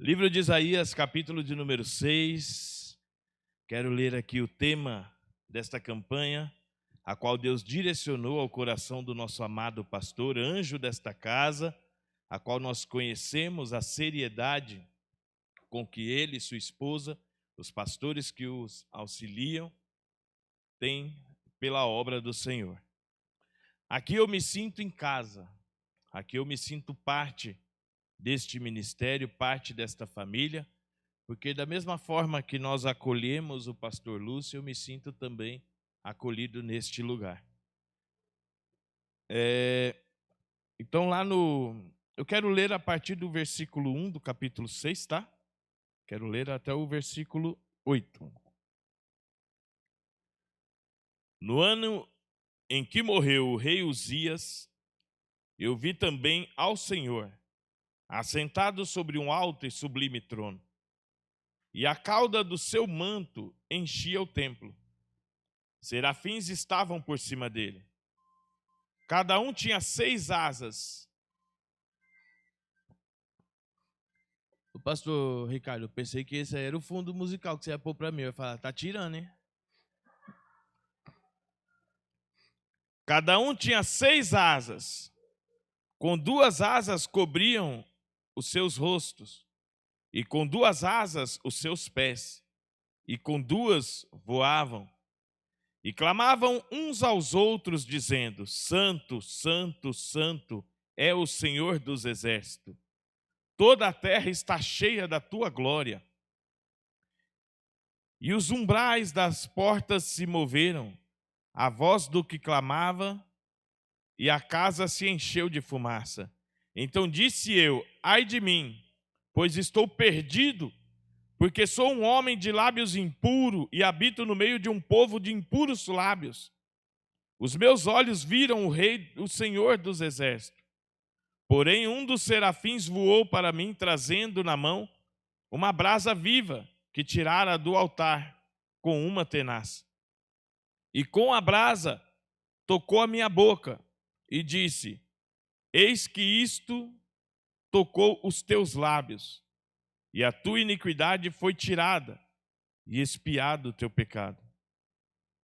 Livro de Isaías, capítulo de número 6. Quero ler aqui o tema desta campanha, a qual Deus direcionou ao coração do nosso amado pastor, anjo desta casa, a qual nós conhecemos a seriedade com que ele e sua esposa, os pastores que os auxiliam, têm pela obra do Senhor. Aqui eu me sinto em casa, aqui eu me sinto parte deste ministério, parte desta família, porque da mesma forma que nós acolhemos o pastor Lúcio, eu me sinto também acolhido neste lugar. Então eu quero ler a partir do versículo 1 do capítulo 6, tá? Quero ler até o versículo 8. No ano em que morreu o rei Uzias, eu vi também ao Senhor, assentado sobre um alto e sublime trono, e a cauda do seu manto enchia o templo. Serafins estavam por cima dele. Cada um tinha 6 asas. O pastor Ricardo, eu pensei que esse era o fundo musical que você ia pôr para mim. Eu ia falar, tá tirando, hein? Cada um tinha 6 asas. Com 2 asas cobriam os seus rostos, e com 2 asas os seus pés, e com 2 voavam. E clamavam uns aos outros, dizendo: Santo, Santo, Santo é o Senhor dos exércitos. Toda a terra está cheia da tua glória. E os umbrais das portas se moveram, a voz do que clamava, e a casa se encheu de fumaça. Então disse eu: ai de mim, pois estou perdido, porque sou um homem de lábios impuros e habito no meio de um povo de impuros lábios. Os meus olhos viram o Rei, o Senhor dos exércitos. Porém, um dos serafins voou para mim, trazendo na mão uma brasa viva que tirara do altar com uma tenaz. E com a brasa tocou a minha boca e disse: eis que isto tocou os teus lábios, e a tua iniquidade foi tirada, e expiado o teu pecado.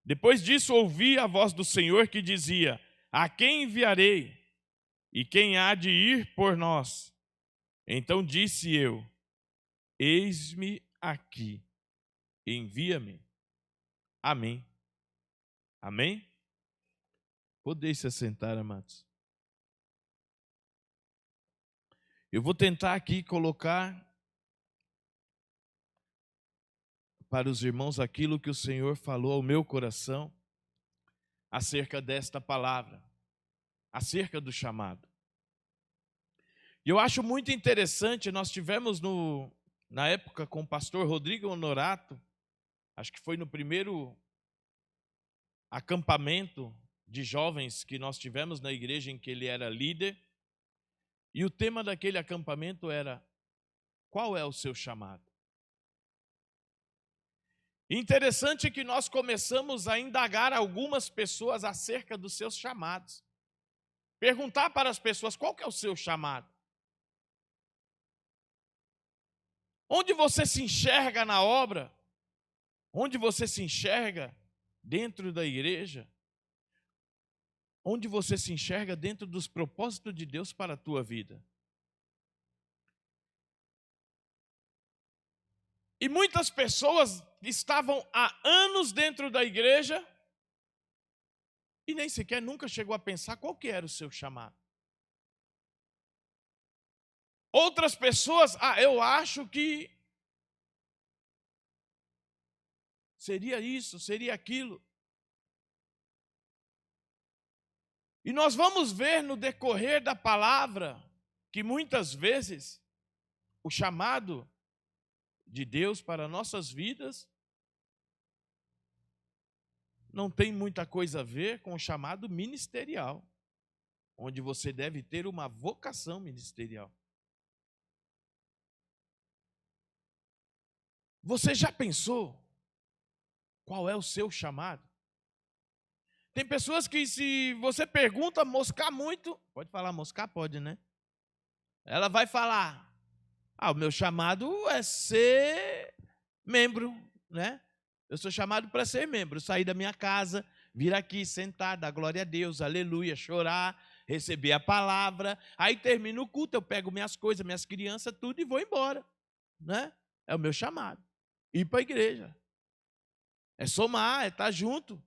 Depois disso ouvi a voz do Senhor que dizia: a quem enviarei? E quem há de ir por nós? Então disse eu: eis-me aqui, envia-me. Amém. Amém? Podeis se assentar, amados. Eu vou tentar aqui colocar para os irmãos aquilo que o Senhor falou ao meu coração acerca desta palavra, acerca do chamado. E eu acho muito interessante, nós tivemos na época com o pastor Rodrigo Honorato, acho que foi no primeiro acampamento de jovens que nós tivemos na igreja em que ele era líder, e o tema daquele acampamento era: qual é o seu chamado? Interessante que nós começamos a indagar algumas pessoas acerca dos seus chamados. Perguntar para as pessoas: qual que é o seu chamado? Onde você se enxerga na obra? Onde você se enxerga dentro da igreja? Onde você se enxerga dentro dos propósitos de Deus para a tua vida? E muitas pessoas estavam há anos dentro da igreja e nem sequer nunca chegou a pensar qual que era o seu chamado. Outras pessoas, eu acho que seria isso, seria aquilo. E nós vamos ver no decorrer da palavra que muitas vezes o chamado de Deus para nossas vidas não tem muita coisa a ver com o chamado ministerial, onde você deve ter uma vocação ministerial. Você já pensou qual é o seu chamado? Tem pessoas que, se você pergunta, moscar muito, pode falar moscar? Pode, né? Ela vai falar: O meu chamado é ser membro, né? Eu sou chamado para ser membro, sair da minha casa, vir aqui, sentar, dar glória a Deus, aleluia, chorar, receber a palavra. Aí termina o culto, eu pego minhas coisas, minhas crianças, tudo e vou embora, né? É o meu chamado. Ir para a igreja. É somar, é estar junto.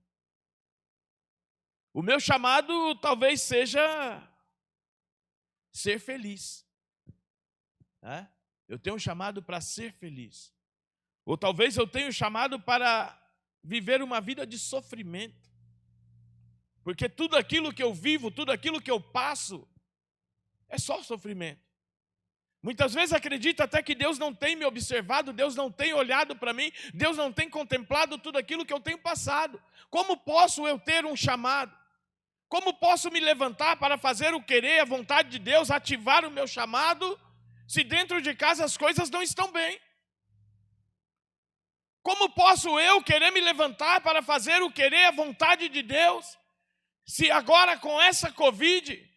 O meu chamado talvez seja ser feliz. Né? Eu tenho um chamado para ser feliz. Ou talvez eu tenha um chamado para viver uma vida de sofrimento. Porque tudo aquilo que eu vivo, tudo aquilo que eu passo, é só sofrimento. Muitas vezes acredito até que Deus não tem me observado, Deus não tem olhado para mim, Deus não tem contemplado tudo aquilo que eu tenho passado. Como posso eu ter um chamado? Como posso me levantar para fazer o querer, a vontade de Deus, ativar o meu chamado, se dentro de casa as coisas não estão bem? Como posso eu querer me levantar para fazer o querer, a vontade de Deus, se agora com essa Covid,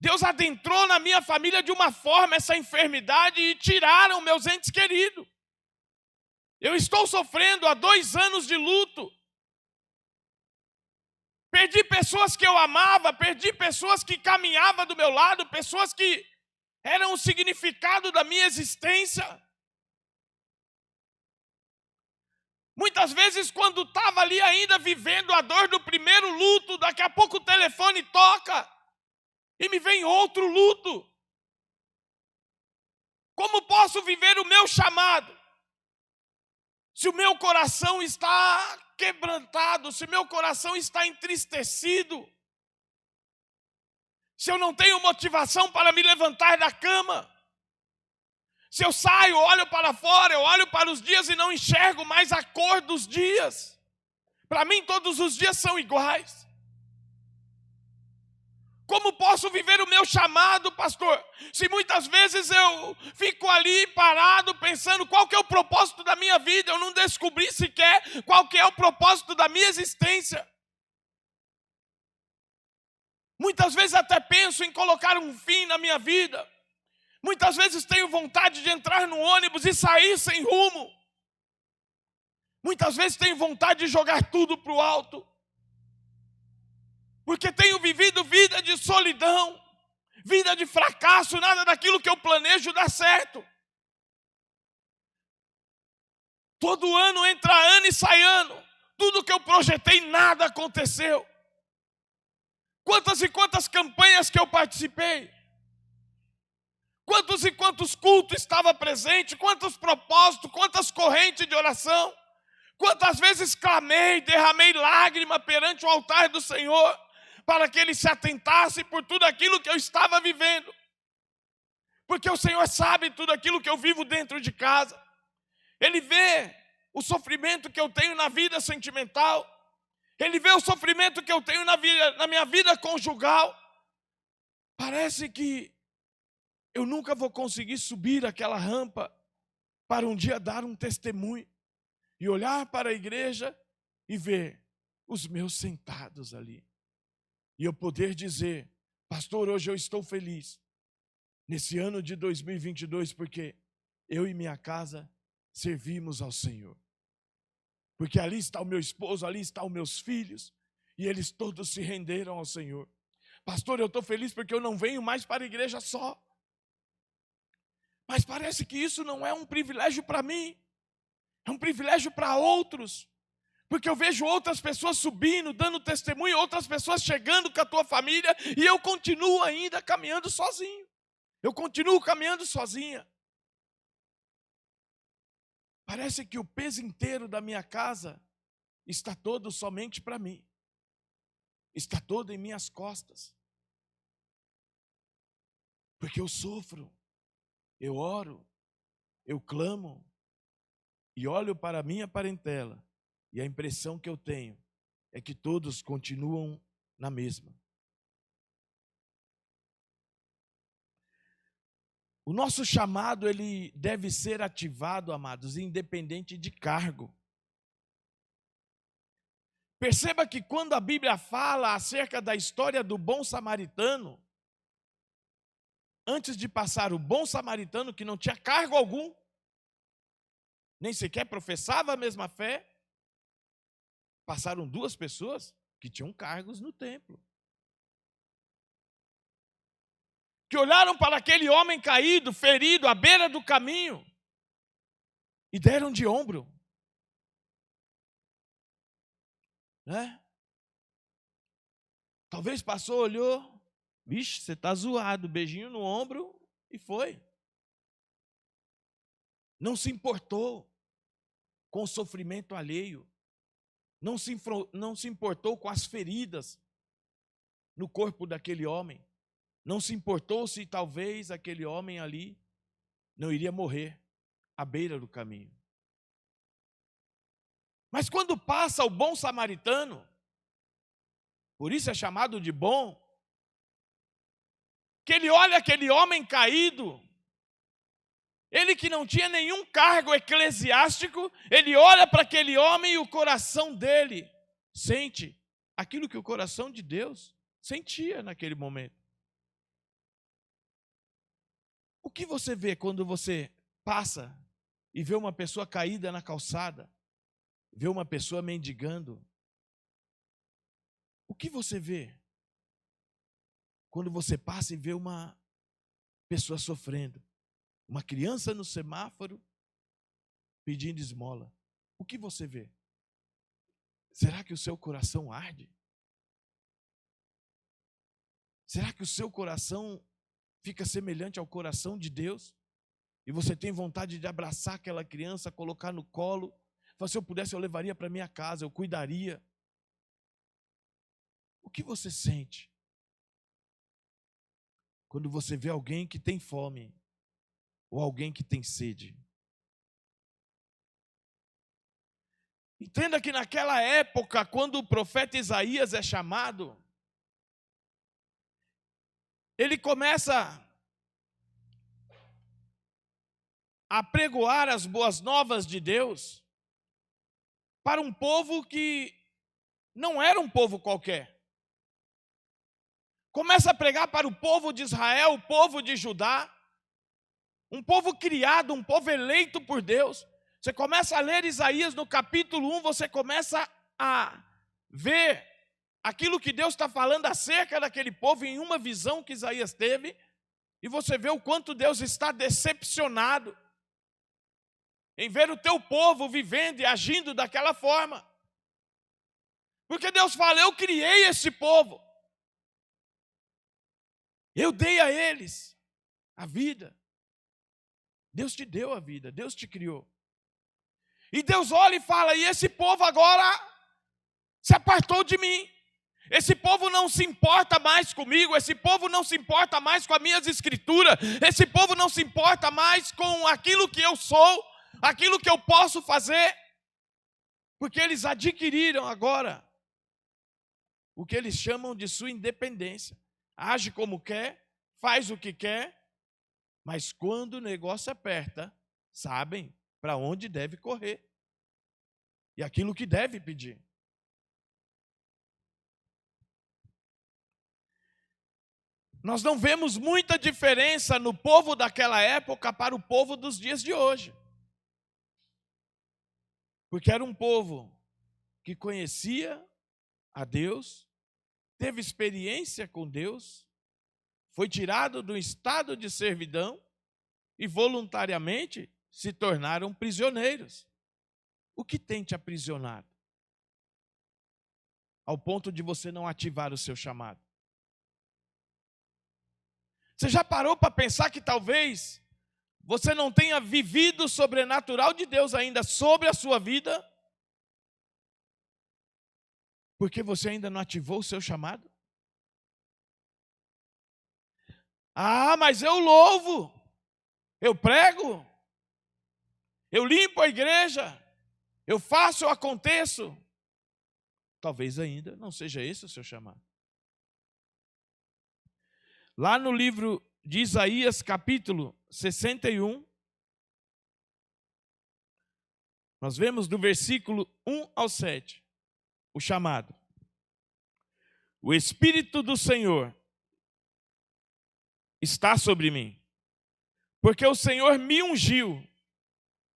Deus adentrou na minha família de uma forma essa enfermidade e tiraram meus entes queridos? Eu estou sofrendo há 2 anos de luto. Perdi pessoas que eu amava, perdi pessoas que caminhavam do meu lado, pessoas que eram o significado da minha existência. Muitas vezes, quando estava ali ainda vivendo a dor do primeiro luto, daqui a pouco o telefone toca e me vem outro luto. Como posso viver o meu chamado se o meu coração está quebrantado, se o meu coração está entristecido, se eu não tenho motivação para me levantar da cama? Se eu saio, olho para fora, eu olho para os dias e não enxergo mais a cor dos dias. Para mim, todos os dias são iguais. Como posso viver o meu chamado, pastor, se muitas vezes eu fico ali parado pensando qual que é o propósito da minha vida, eu não descobri sequer qual que é o propósito da minha existência. Muitas vezes até penso em colocar um fim na minha vida. Muitas vezes tenho vontade de entrar no ônibus e sair sem rumo. Muitas vezes tenho vontade de jogar tudo para o alto. Porque tenho vivido vida de solidão, vida de fracasso, nada daquilo que eu planejo dá certo. Todo ano entra ano e sai ano. Tudo que eu projetei, nada aconteceu. Quantas e quantas campanhas que eu participei. Quantos e quantos cultos estava presente, quantos propósitos, quantas correntes de oração. Quantas vezes clamei, derramei lágrima perante o altar do Senhor, para que Ele se atentasse por tudo aquilo que eu estava vivendo. Porque o Senhor sabe tudo aquilo que eu vivo dentro de casa. Ele vê o sofrimento que eu tenho na vida sentimental. Ele vê o sofrimento que eu tenho na minha vida conjugal. Parece que eu nunca vou conseguir subir aquela rampa para um dia dar um testemunho e olhar para a igreja e ver os meus sentados ali. E eu poder dizer, pastor, hoje eu estou feliz nesse ano de 2022 porque eu e minha casa servimos ao Senhor. Porque ali está o meu esposo, ali estão os meus filhos e eles todos se renderam ao Senhor. Pastor, eu estou feliz porque eu não venho mais para a igreja só. Mas parece que isso não é um privilégio para mim, é um privilégio para outros. Porque eu vejo outras pessoas subindo, dando testemunho, outras pessoas chegando com a tua família, e eu continuo ainda caminhando sozinho. Eu continuo caminhando sozinha. Parece que o peso inteiro da minha casa está todo somente para mim. Está todo em minhas costas. Porque eu sofro, eu oro, eu clamo, e olho para a minha parentela. E a impressão que eu tenho é que todos continuam na mesma. O nosso chamado, ele deve ser ativado, amados, independente de cargo. Perceba que quando a Bíblia fala acerca da história do bom samaritano, antes de passar o bom samaritano, que não tinha cargo algum, nem sequer professava a mesma fé, passaram duas pessoas que tinham cargos no templo, que olharam para aquele homem caído, ferido, à beira do caminho, e deram de ombro. Né? Talvez passou, olhou, vixe, você está zoado, beijinho no ombro, e foi. Não se importou com o sofrimento alheio, não se importou com as feridas no corpo daquele homem, não se importou se talvez aquele homem ali não iria morrer à beira do caminho. Mas quando passa o bom samaritano, por isso é chamado de bom, que ele olha aquele homem caído, ele que não tinha nenhum cargo eclesiástico, ele olha para aquele homem e o coração dele sente aquilo que o coração de Deus sentia naquele momento. O que você vê quando você passa e vê uma pessoa caída na calçada, vê uma pessoa mendigando? O que você vê quando você passa e vê uma pessoa sofrendo? Uma criança no semáforo pedindo esmola. O que você vê? Será que o seu coração arde? Será que o seu coração fica semelhante ao coração de Deus? E você tem vontade de abraçar aquela criança, colocar no colo? Falar, se eu pudesse, eu levaria para minha casa, eu cuidaria. O que você sente quando você vê alguém que tem fome ou alguém que tem sede? Entenda que naquela época, quando o profeta Isaías é chamado, ele começa a pregoar as boas novas de Deus para um povo que não era um povo qualquer. Começa a pregar para o povo de Israel, o povo de Judá, um povo criado, um povo eleito por Deus. Você começa a ler Isaías no capítulo 1, você começa a ver aquilo que Deus está falando acerca daquele povo em uma visão que Isaías teve, e você vê o quanto Deus está decepcionado em ver o teu povo vivendo e agindo daquela forma. Porque Deus fala, eu criei esse povo, eu dei a eles a vida. Deus te deu a vida, Deus te criou. E Deus olha e fala, e esse povo agora se apartou de mim. Esse povo não se importa mais comigo, esse povo não se importa mais com as minhas escrituras, esse povo não se importa mais com aquilo que eu sou, aquilo que eu posso fazer, porque eles adquiriram agora o que eles chamam de sua independência. Age como quer, faz o que quer, mas quando o negócio aperta, sabem para onde deve correr e aquilo que deve pedir. Nós não vemos muita diferença no povo daquela época para o povo dos dias de hoje. Porque era um povo que conhecia a Deus, teve experiência com Deus, foi tirado do estado de servidão e voluntariamente se tornaram prisioneiros. O que tem te aprisionado? Ao ponto de você não ativar o seu chamado. Você já parou para pensar que talvez você não tenha vivido o sobrenatural de Deus ainda sobre a sua vida? Porque você ainda não ativou o seu chamado? Ah, mas eu louvo, eu prego, eu limpo a igreja, eu faço, eu aconteço. Talvez ainda não seja esse o seu chamado. Lá no livro de Isaías, capítulo 61, nós vemos do versículo 1 ao 7, o chamado. O Espírito do Senhor está sobre mim, porque o Senhor me ungiu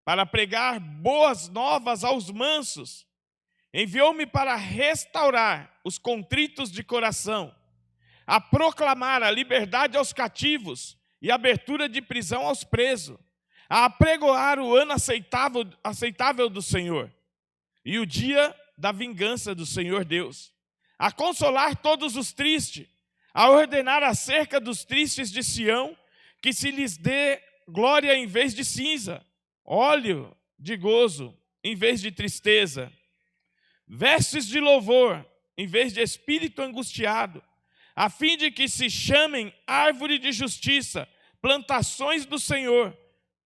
para pregar boas novas aos mansos, enviou-me para restaurar os contritos de coração, a proclamar a liberdade aos cativos e abertura de prisão aos presos, a apregoar o ano aceitável do Senhor e o dia da vingança do Senhor Deus, a consolar todos os tristes, a ordenar acerca dos tristes de Sião, que se lhes dê glória em vez de cinza, óleo de gozo em vez de tristeza, vestes de louvor em vez de espírito angustiado, a fim de que se chamem árvore de justiça, plantações do Senhor,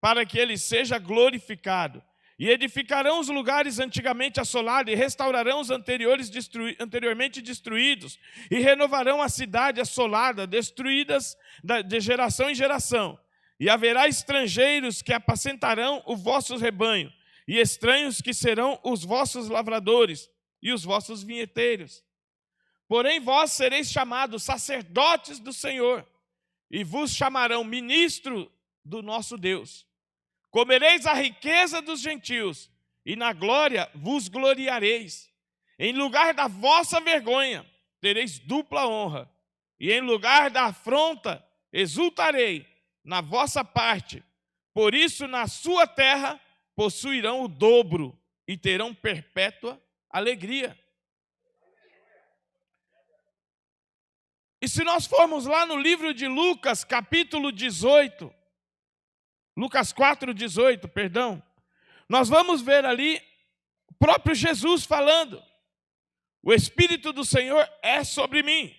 para que ele seja glorificado. E edificarão os lugares antigamente assolados, e restaurarão os anteriormente destruídos, e renovarão a cidade assolada, destruídas de geração em geração. E haverá estrangeiros que apacentarão o vosso rebanho, e estranhos que serão os vossos lavradores e os vossos vinheteiros. Porém vós sereis chamados sacerdotes do Senhor, e vos chamarão ministro do nosso Deus. Comereis a riqueza dos gentios, e na glória vos gloriareis. Em lugar da vossa vergonha, tereis dupla honra, e em lugar da afronta, exultarei na vossa parte. Por isso, na sua terra, possuirão o dobro, e terão perpétua alegria. E se nós formos lá no livro de Lucas, capítulo 18, Lucas 4:18, perdão, nós vamos ver ali o próprio Jesus falando: o Espírito do Senhor é sobre mim,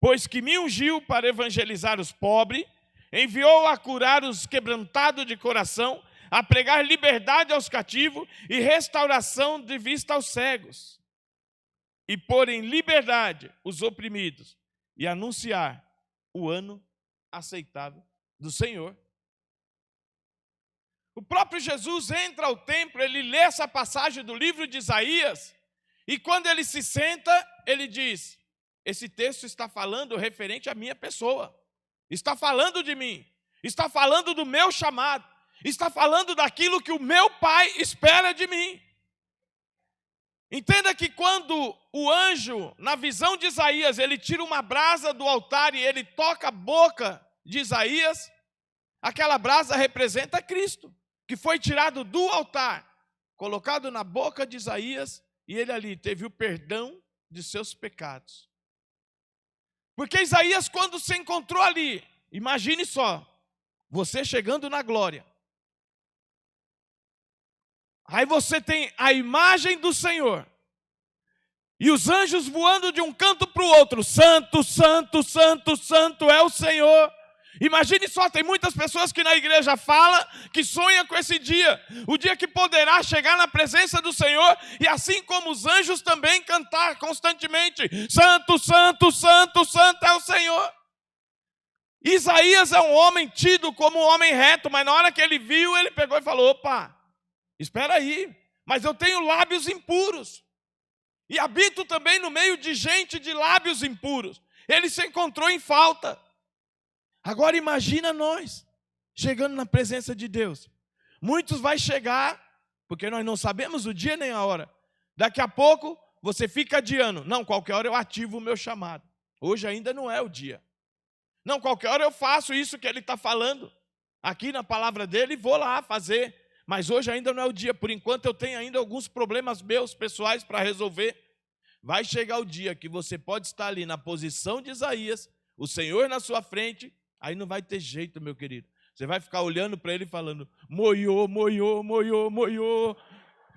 pois que me ungiu para evangelizar os pobres, enviou a curar os quebrantados de coração, a pregar liberdade aos cativos e restauração de vista aos cegos, e pôr em liberdade os oprimidos, e anunciar o ano aceitável do Senhor. O próprio Jesus entra ao templo, ele lê essa passagem do livro de Isaías, e quando ele se senta, ele diz: esse texto está falando referente à minha pessoa, está falando de mim, está falando do meu chamado, está falando daquilo que o meu Pai espera de mim. Entenda que quando o anjo, na visão de Isaías, ele tira uma brasa do altar e ele toca a boca de Isaías, aquela brasa representa Cristo, que foi tirado do altar, colocado na boca de Isaías, e ele ali teve o perdão de seus pecados. Porque Isaías, quando se encontrou ali, imagine só, você chegando na glória, aí você tem a imagem do Senhor, e os anjos voando de um canto para o outro, santo, santo, santo, santo é o Senhor. Imagine só, tem muitas pessoas que na igreja falam, que sonham com esse dia, o dia que poderá chegar na presença do Senhor, e assim como os anjos também cantar constantemente, santo, santo, santo, santo é o Senhor. Isaías é um homem tido como um homem reto, mas na hora que ele viu, ele pegou e falou: opa, espera aí, mas eu tenho lábios impuros, e habito também no meio de gente de lábios impuros. Ele se encontrou em falta. Agora imagina nós, chegando na presença de Deus. Muitos vai chegar, porque nós não sabemos o dia nem a hora. Daqui a pouco, você fica adiando. Não, qualquer hora eu ativo o meu chamado. Hoje ainda não é o dia. Não, qualquer hora eu faço isso que ele está falando, aqui na palavra dele, e vou lá fazer. Mas hoje ainda não é o dia. Por enquanto eu tenho ainda alguns problemas meus, pessoais, para resolver. Vai chegar o dia que você pode estar ali na posição de Isaías, o Senhor na sua frente. Aí não vai ter jeito, meu querido. Você vai ficar olhando para ele e falando: moiô, moiô, moiô, moiô,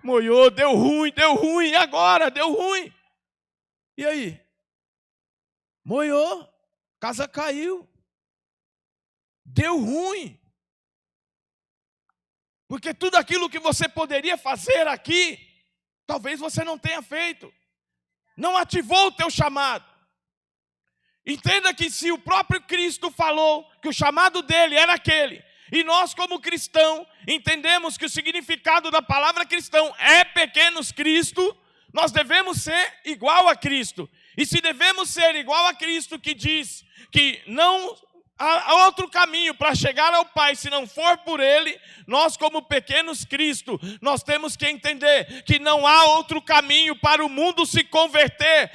moiô, deu ruim, e agora? Deu ruim. E aí? Moiô, casa caiu. Deu ruim. Porque tudo aquilo que você poderia fazer aqui, talvez você não tenha feito. Não ativou o teu chamado. Entenda que se o próprio Cristo falou que o chamado dele era aquele, e nós como cristão entendemos que o significado da palavra cristão é pequenos Cristo, nós devemos ser igual a Cristo. E se devemos ser igual a Cristo, que diz que não há outro caminho para chegar ao Pai, se não for por Ele. Nós, como pequenos Cristo, nós temos que entender que não há outro caminho para o mundo se converter,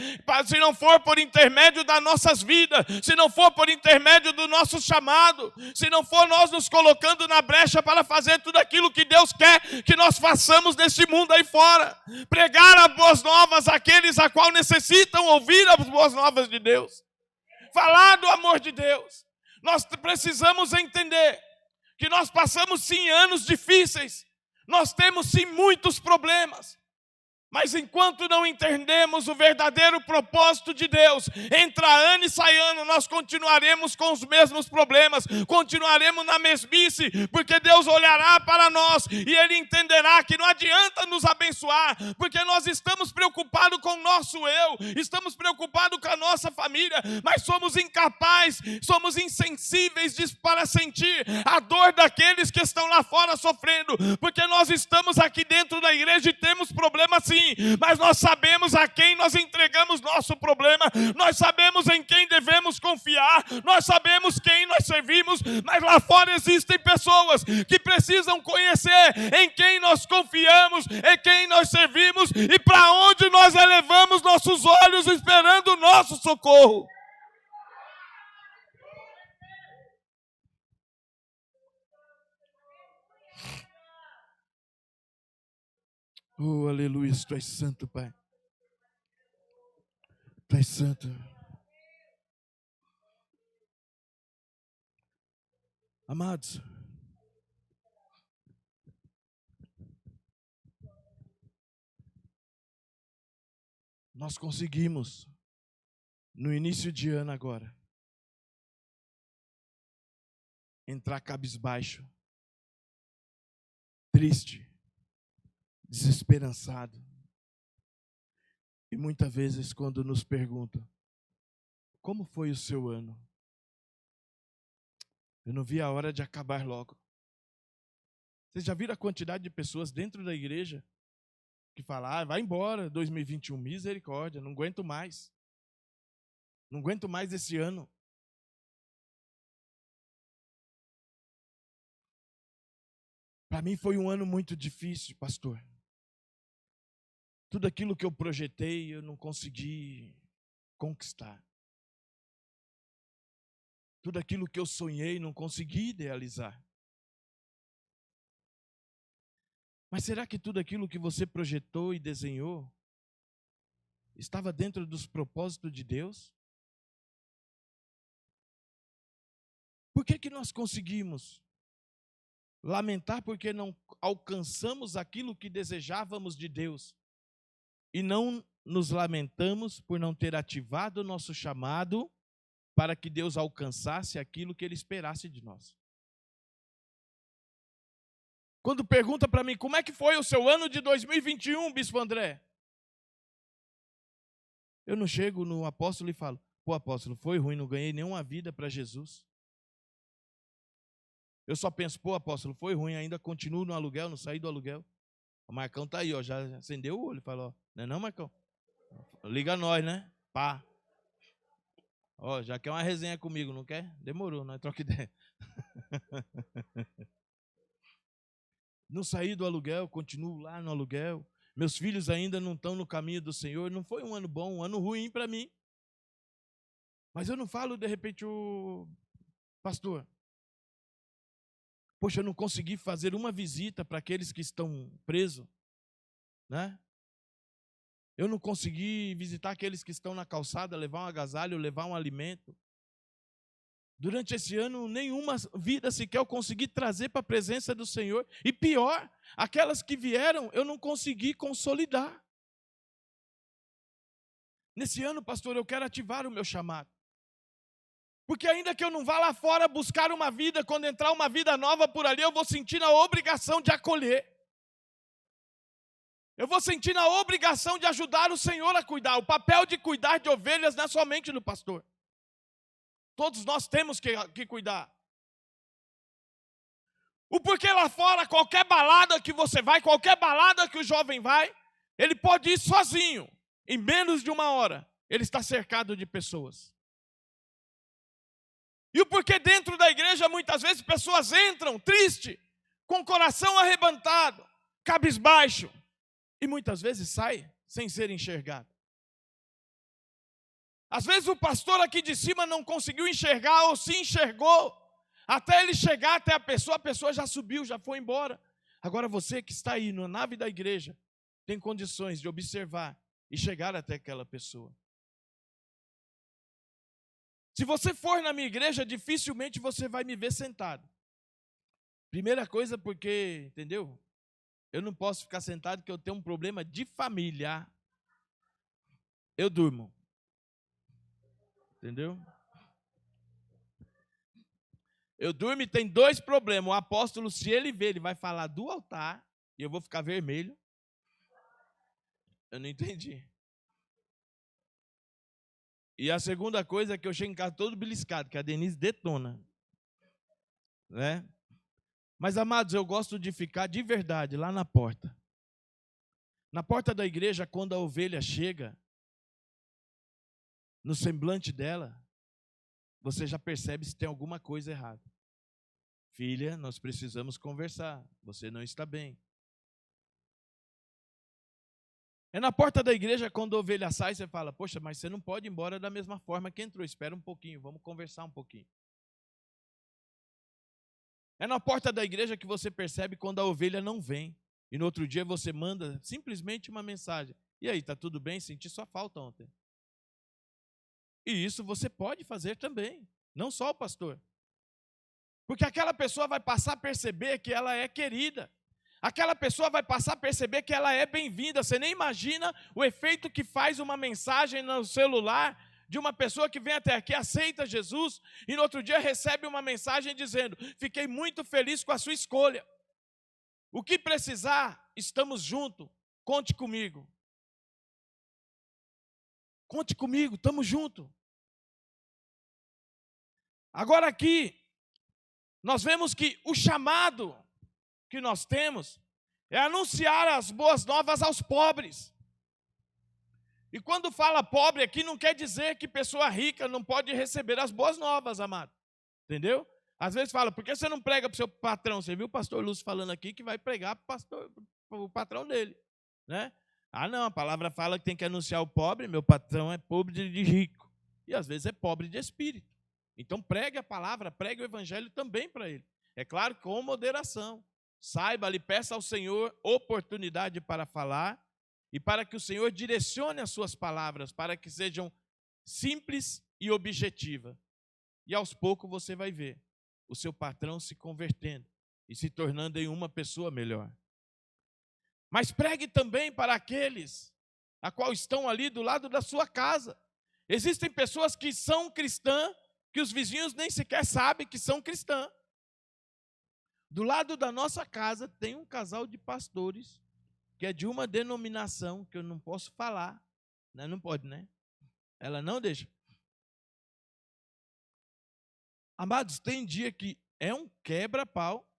se não for por intermédio das nossas vidas, se não for por intermédio do nosso chamado, se não for nós nos colocando na brecha para fazer tudo aquilo que Deus quer que nós façamos nesse mundo aí fora. Pregar as boas novas àqueles a qual necessitam ouvir as boas novas de Deus. Falar do amor de Deus. Nós precisamos entender que nós passamos sim anos difíceis, nós temos sim muitos problemas, mas enquanto não entendemos o verdadeiro propósito de Deus, entra ano e sai ano, nós continuaremos com os mesmos problemas, continuaremos na mesmice, porque Deus olhará para nós e Ele entenderá que não adianta nos abençoar, porque nós estamos preocupados com o nosso eu, estamos preocupados com a nossa família, mas somos incapazes, somos insensíveis para sentir a dor daqueles que estão lá fora sofrendo, porque nós estamos aqui dentro da igreja e temos problemas sim, mas nós sabemos a quem nós entregamos nosso problema, nós sabemos em quem devemos confiar, nós sabemos quem nós servimos, mas lá fora existem pessoas que precisam conhecer em quem nós confiamos, em quem nós servimos e para onde nós elevamos nossos olhos esperando o nosso socorro. Oh, aleluia, Tu és santo, Pai. Tu és santo. Amados, nós conseguimos, no início de ano agora, entrar cabisbaixo, triste, desesperançado. E muitas vezes quando nos perguntam, como foi o seu ano? Eu não vi a hora de acabar logo. Vocês já viram a quantidade de pessoas dentro da igreja que falam, vai embora, 2021, misericórdia, não aguento mais. Não aguento mais esse ano. Para mim foi um ano muito difícil, pastor. Tudo aquilo que eu projetei, eu não consegui conquistar. Tudo aquilo que eu sonhei, não consegui idealizar. Mas será que tudo aquilo que você projetou e desenhou estava dentro dos propósitos de Deus? Por que nós conseguimos lamentar porque não alcançamos aquilo que desejávamos de Deus? E não nos lamentamos por não ter ativado o nosso chamado para que Deus alcançasse aquilo que Ele esperasse de nós. Quando pergunta para mim, como é que foi o seu ano de 2021, Bispo André? Eu não chego no apóstolo e falo, pô, apóstolo, foi ruim, não ganhei nenhuma vida para Jesus. Eu só penso, pô, apóstolo, foi ruim, ainda continuo no aluguel, não saí do aluguel. O Marcão está aí, ó, já acendeu o olho e falou, não é não, Marcão? Liga nós, né? Pá. Ó, já quer uma resenha comigo, não quer? Demorou, nós troca ideia. Não saí do aluguel, continuo lá no aluguel. Meus filhos ainda não estão no caminho do Senhor. Não foi um ano bom, um ano ruim para mim. Mas eu não falo, de repente, o pastor, poxa, eu não consegui fazer uma visita para aqueles que estão presos, né? Eu não consegui visitar aqueles que estão na calçada, levar um agasalho, levar um alimento. Durante esse ano, nenhuma vida sequer eu consegui trazer para a presença do Senhor. E pior, aquelas que vieram, eu não consegui consolidar. Nesse ano, pastor, eu quero ativar o meu chamado. Porque ainda que eu não vá lá fora buscar uma vida, quando entrar uma vida nova por ali, eu vou sentir a obrigação de acolher. Eu vou sentir a obrigação de ajudar o Senhor a cuidar. O papel de cuidar de ovelhas não é somente do pastor. Todos nós temos que cuidar. O porquê lá fora, qualquer balada que você vai, qualquer balada que o jovem vai, ele pode ir sozinho. Em menos de uma hora, ele está cercado de pessoas. E o porquê dentro da igreja muitas vezes pessoas entram triste, com o coração arrebentado, cabisbaixo, e muitas vezes saem sem ser enxergado. Às vezes o pastor aqui de cima não conseguiu enxergar ou se enxergou, até ele chegar até a pessoa já subiu, já foi embora. Agora você que está aí na nave da igreja, tem condições de observar e chegar até aquela pessoa. Se você for na minha igreja, dificilmente você vai me ver sentado. Primeira coisa porque, entendeu? Eu não posso ficar sentado porque eu tenho um problema de família. Eu durmo. Entendeu? Eu durmo e tem dois problemas. O apóstolo, se ele ver, ele vai falar do altar e eu vou ficar vermelho. Eu não entendi. E a segunda coisa é que eu chego em casa todo beliscado, que a Denise detona. Né? Mas, amados, eu gosto de ficar de verdade lá na porta. Na porta da igreja, quando a ovelha chega, no semblante dela, você já percebe se tem alguma coisa errada. Filha, nós precisamos conversar. Você não está bem. É na porta da igreja, quando a ovelha sai, você fala, poxa, mas você não pode ir embora da mesma forma que entrou. Espera um pouquinho, vamos conversar um pouquinho. É na porta da igreja que você percebe quando a ovelha não vem. E no outro dia você manda simplesmente uma mensagem. E aí, está tudo bem? Senti sua falta ontem. E isso você pode fazer também, não só o pastor. Porque aquela pessoa vai passar a perceber que ela é querida. Aquela pessoa vai passar a perceber que ela é bem-vinda. Você nem imagina o efeito que faz uma mensagem no celular de uma pessoa que vem até aqui, aceita Jesus, e no outro dia recebe uma mensagem dizendo, fiquei muito feliz com a sua escolha. O que precisar, estamos juntos. Conte comigo. Conte comigo, estamos juntos. Agora aqui, nós vemos que o chamado que nós temos é anunciar as boas novas aos pobres. E quando fala pobre aqui, não quer dizer que pessoa rica não pode receber as boas novas, amado. Entendeu? Às vezes fala, por que você não prega para o seu patrão? Você viu o pastor Lúcio falando aqui que vai pregar para o patrão dele. Né? Ah, não, a palavra fala que tem que anunciar o pobre, meu patrão é pobre de rico. E às vezes é pobre de espírito. Então pregue a palavra, pregue o evangelho também para ele. É claro, com moderação. Saiba ali, peça ao Senhor oportunidade para falar e para que o Senhor direcione as suas palavras, para que sejam simples e objetivas. E aos poucos você vai ver o seu patrão se convertendo e se tornando em uma pessoa melhor. Mas pregue também para aqueles a qual estão ali do lado da sua casa. Existem pessoas que são cristãs, que os vizinhos nem sequer sabem que são cristãs. Do lado da nossa casa tem um casal de pastores que é de uma denominação que eu não posso falar. Não pode, né? Ela não deixa. Amados, tem dia que é um quebra-pau.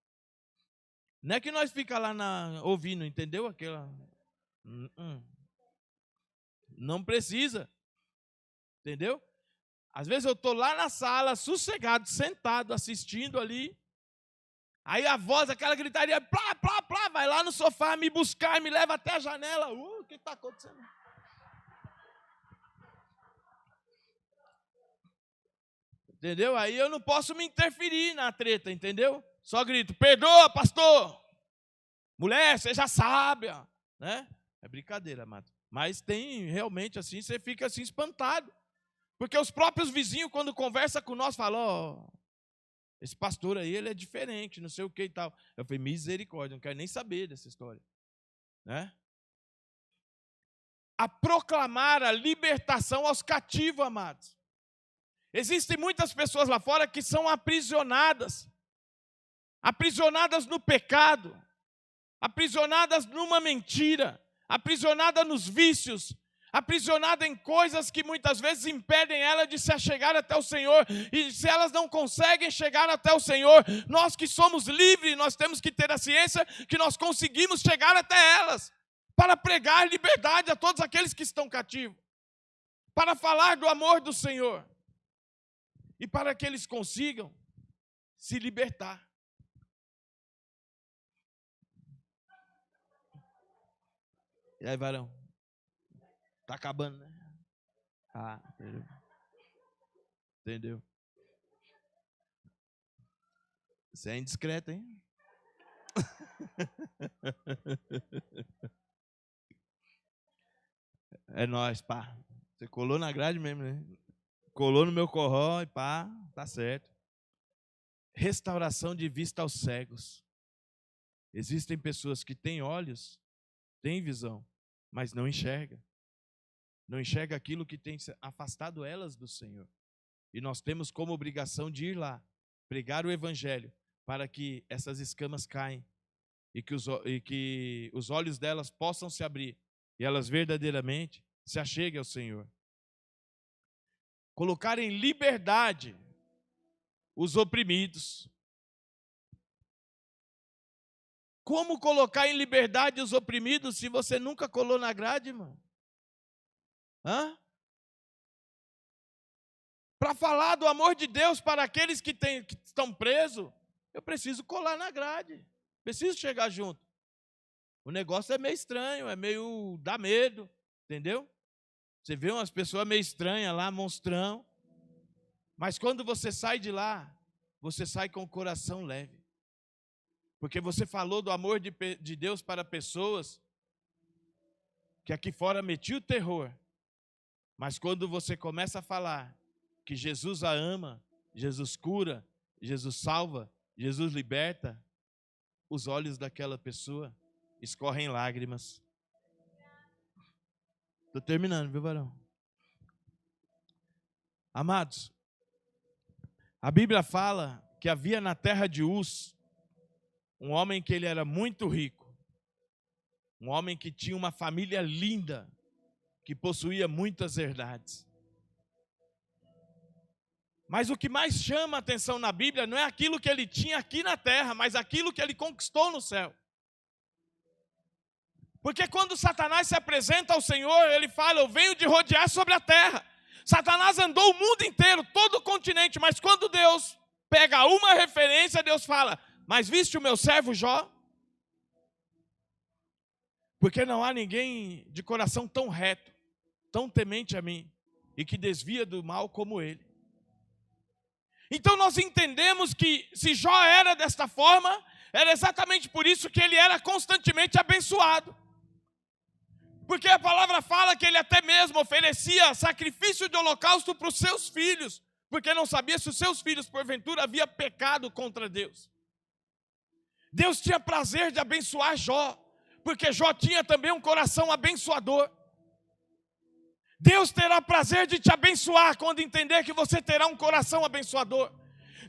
Não é que nós fica lá ouvindo, entendeu? Aquela. Não precisa. Entendeu? Às vezes eu estou lá na sala, sossegado, sentado, assistindo ali. Aí a voz, aquela gritaria, plá, plá, plá, vai lá no sofá me buscar, me leva até a janela. O que está acontecendo? Entendeu? Aí eu não posso me interferir na treta, entendeu? Só grito, perdoa, pastor. Mulher, seja sábia. Né? É brincadeira, amado. Mas tem realmente assim, você fica assim espantado. Porque os próprios vizinhos, quando conversam com nós, falam, esse pastor aí, ele é diferente, não sei o que e tal. Eu falei, misericórdia, não quero nem saber dessa história. Né? A proclamar a libertação aos cativos, amados. Existem muitas pessoas lá fora que são aprisionadas. Aprisionadas no pecado. Aprisionadas numa mentira. Aprisionadas nos vícios. Aprisionada em coisas que muitas vezes impedem ela de se achegar até o Senhor, e se elas não conseguem chegar até o Senhor, nós que somos livres, nós temos que ter a ciência que nós conseguimos chegar até elas, para pregar liberdade a todos aqueles que estão cativos, para falar do amor do Senhor. e para que eles consigam se libertar. E aí, varão? Tá acabando, né? Ah, entendeu? Entendeu? Você é indiscreto, hein? É nóis, pá. Você colou na grade mesmo, né? Colou no meu corró e pá, tá certo. Restauração de vista aos cegos. Existem pessoas que têm olhos, têm visão, mas não enxergam. Não enxerga aquilo que tem afastado elas do Senhor. E nós temos como obrigação de ir lá, pregar o evangelho, para que essas escamas caem e que os olhos delas possam se abrir e elas verdadeiramente se acheguem ao Senhor. Colocar em liberdade os oprimidos. Como colocar em liberdade os oprimidos se você nunca colou na grade, irmão? Para falar do amor de Deus para aqueles que estão presos, eu preciso colar na grade. Preciso chegar junto. O negócio é meio estranho, é meio... dá medo, entendeu? Você vê umas pessoas meio estranhas lá, monstrão. Mas quando você sai de lá, você sai com o coração leve. Porque você falou do amor de Deus para pessoas que aqui fora metia o terror. Mas quando você começa a falar que Jesus a ama, Jesus cura, Jesus salva, Jesus liberta, os olhos daquela pessoa escorrem lágrimas. Estou terminando, viu, varão? Amados, a Bíblia fala que havia na terra de Uz um homem que ele era muito rico, um homem que tinha uma família linda, que possuía muitas herdades. Mas o que mais chama a atenção na Bíblia não é aquilo que ele tinha aqui na terra, mas aquilo que ele conquistou no céu. Porque quando Satanás se apresenta ao Senhor, ele fala: eu venho de rodear sobre a terra. Satanás andou o mundo inteiro, todo o continente, mas quando Deus pega uma referência, Deus fala: mas viste o meu servo Jó? Porque não há ninguém de coração tão reto, tão temente a mim, e que desvia do mal como ele. Então nós entendemos que se Jó era desta forma, era exatamente por isso que ele era constantemente abençoado. Porque a palavra fala que ele até mesmo oferecia sacrifício de holocausto para os seus filhos, porque não sabia se os seus filhos porventura haviam pecado contra Deus. Deus tinha prazer de abençoar Jó, porque Jó tinha também um coração abençoador. Deus terá prazer de te abençoar quando entender que você terá um coração abençoador.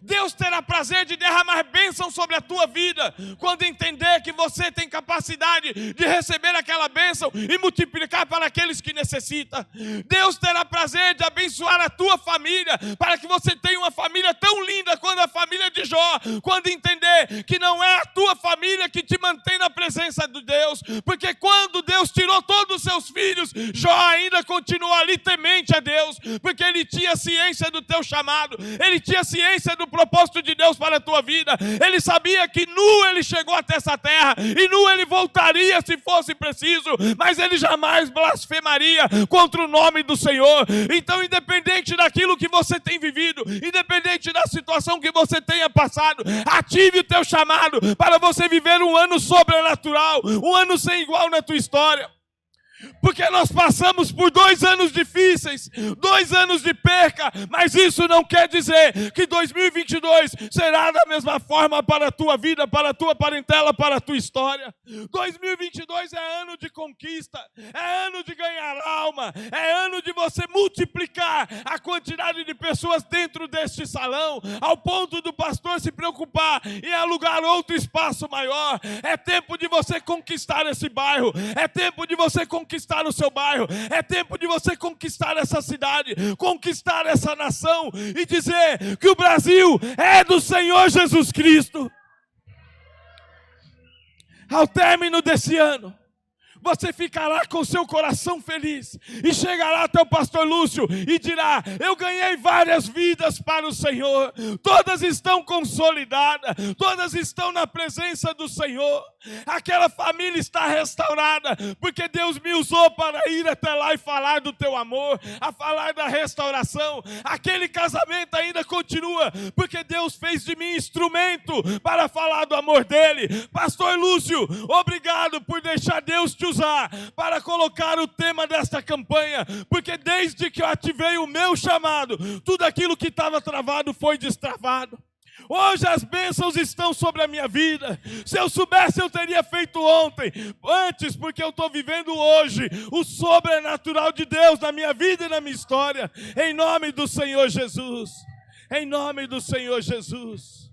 Deus terá prazer de derramar bênção sobre a tua vida quando entender que você tem capacidade de receber aquela bênção e multiplicar para aqueles que necessitam. Deus terá prazer de abençoar a tua família para que você tenha uma família tão linda quanto a família de Jó, quando entender que não é a tua família que te mantém na presença de Deus, porque quando Deus tirou todos os seus filhos, Jó ainda continuou ali temente a Deus, porque ele tinha ciência do teu chamado, ele tinha ciência do propósito de Deus para a tua vida. Ele sabia que nu ele chegou até essa terra e nu ele voltaria se fosse preciso, mas ele jamais blasfemaria contra o nome do Senhor. Então, independente daquilo que você tem vivido, independente da situação que você tenha passado, ative o teu chamado para você viver um ano sobrenatural, um ano sem igual na tua história. Porque nós passamos por 2 anos difíceis, 2 anos de perca, mas isso não quer dizer que 2022 será da mesma forma para a tua vida, para a tua parentela, para a tua história. 2022 é ano de conquista, é ano de ganhar alma, é ano de você multiplicar a quantidade de pessoas dentro deste salão, ao ponto do pastor se preocupar em alugar outro espaço maior. É tempo de você conquistar esse bairro, é tempo de você conquistar o seu bairro, é tempo de você conquistar essa cidade, conquistar essa nação e dizer que o Brasil é do Senhor Jesus Cristo. Ao término desse ano, você ficará com seu coração feliz e chegará até o pastor Lúcio e dirá: eu ganhei várias vidas para o Senhor, todas estão consolidadas, todas estão na presença do Senhor. Aquela família está restaurada, porque Deus me usou para ir até lá e falar do teu amor, a falar da restauração. Aquele casamento ainda continua, porque Deus fez de mim instrumento para falar do amor dele. Pastor Lúcio, obrigado por deixar Deus te usar para colocar o tema desta campanha, porque desde que eu ativei o meu chamado, tudo aquilo que estava travado foi destravado. Hoje as bênçãos estão sobre a minha vida. Se eu soubesse, eu teria feito antes, porque eu estou vivendo hoje o sobrenatural de Deus na minha vida e na minha história, em nome do Senhor Jesus, em nome do Senhor Jesus.